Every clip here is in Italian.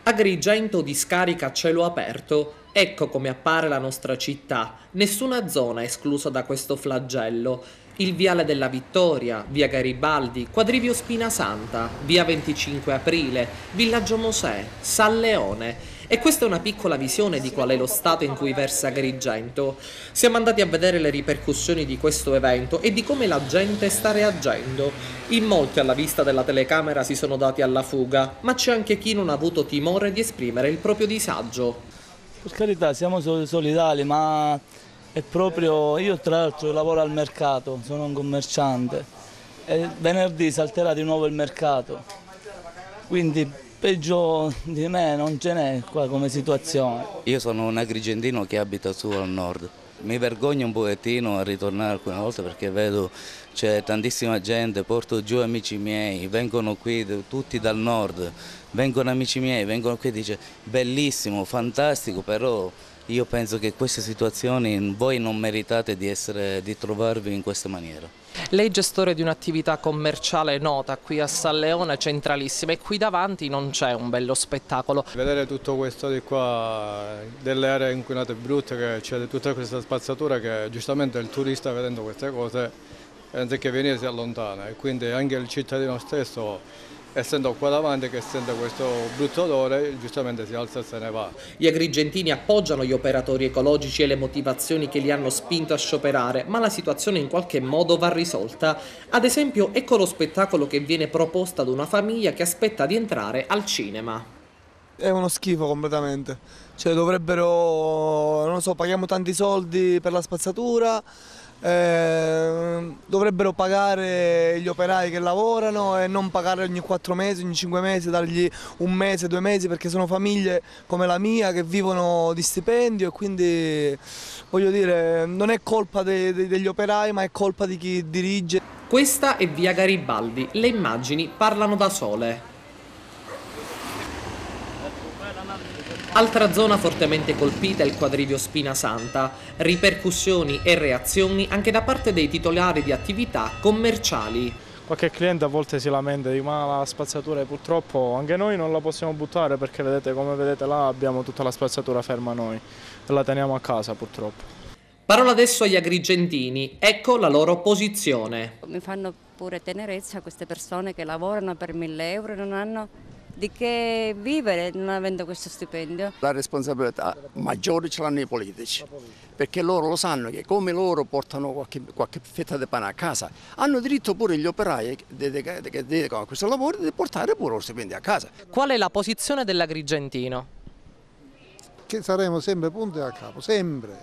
Agrigento discarica a cielo aperto. Ecco come appare la nostra città. Nessuna zona è esclusa da questo flagello. Il Viale della Vittoria, via Garibaldi, Quadrivio Spinasanta, via 25 Aprile, Villaggio Mosè, San Leone. E questa è una piccola visione di qual è lo stato in cui versa Agrigento. Siamo andati a vedere le ripercussioni di questo evento e di come la gente sta reagendo. In molti alla vista della telecamera si sono dati alla fuga, ma c'è anche chi non ha avuto timore di esprimere il proprio disagio. Per carità, siamo solidali, ma è proprio... Io tra l'altro lavoro al mercato, sono un commerciante e venerdì salterà di nuovo il mercato, quindi peggio di me non ce n'è qua come situazione. Io sono un agrigentino che abita su al nord. Mi vergogno un pochettino a ritornare alcune volte perché vedo c'è tantissima gente, porto giù amici miei, vengono qui tutti dal nord, vengono amici miei, vengono qui e dice bellissimo, fantastico, però io penso che queste situazioni voi non meritate di trovarvi in questa maniera. Lei è gestore di un'attività commerciale nota qui a San Leone, centralissima, e qui davanti non c'è un bello spettacolo. Vedere tutto questo di qua, delle aree inquinate brutte, che c'è tutta questa spazzatura che giustamente il turista vedendo queste cose, anziché venire si allontana e quindi anche il cittadino stesso, essendo qua davanti che sente questo brutto odore, giustamente si alza e se ne va. Gli agrigentini appoggiano gli operatori ecologici e le motivazioni che li hanno spinto a scioperare, ma la situazione in qualche modo va risolta. Ad esempio, ecco lo spettacolo che viene proposto ad una famiglia che aspetta di entrare al cinema. È uno schifo completamente, cioè dovrebbero, non lo so, paghiamo tanti soldi per la spazzatura, dovrebbero pagare gli operai che lavorano e non pagare ogni 4 mesi, ogni 5 mesi, dargli un mese, 2 mesi, perché sono famiglie come la mia che vivono di stipendio e quindi voglio dire non è colpa degli operai ma è colpa di chi dirige. Questa è via Garibaldi, le immagini parlano da sole. Altra zona fortemente colpita è il Quadrivio Spinasanta, ripercussioni e reazioni anche da parte dei titolari di attività commerciali. Qualche cliente a volte si lamenta di ma la spazzatura purtroppo anche noi non la possiamo buttare perché vedete, come vedete là abbiamo tutta la spazzatura ferma noi e la teniamo a casa purtroppo. Parola adesso agli agrigentini, ecco la loro posizione. Mi fanno pure tenerezza queste persone che lavorano per 1000 euro e non hanno di che vivere non avendo questo stipendio. La responsabilità maggiore ce l'hanno i politici, perché loro lo sanno che come loro portano qualche fetta di pane a casa, hanno diritto pure gli operai che dedicano a questo lavoro di portare pure lo stipendio a casa. Qual è la posizione dell'agrigentino? Che saremo sempre punti a capo, sempre,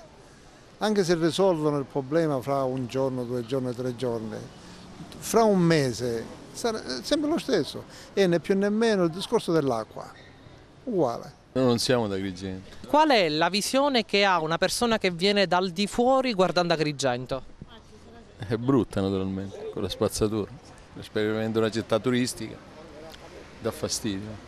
anche se risolvono il problema fra un giorno, 2 giorni, 3 giorni, fra un mese. Sarà sempre lo stesso e né più né meno il discorso dell'acqua, uguale. Noi non siamo da Agrigento. Qual è la visione che ha una persona che viene dal di fuori guardando Agrigento? È brutta naturalmente, con la spazzatura, specialmente una città turistica, dà fastidio.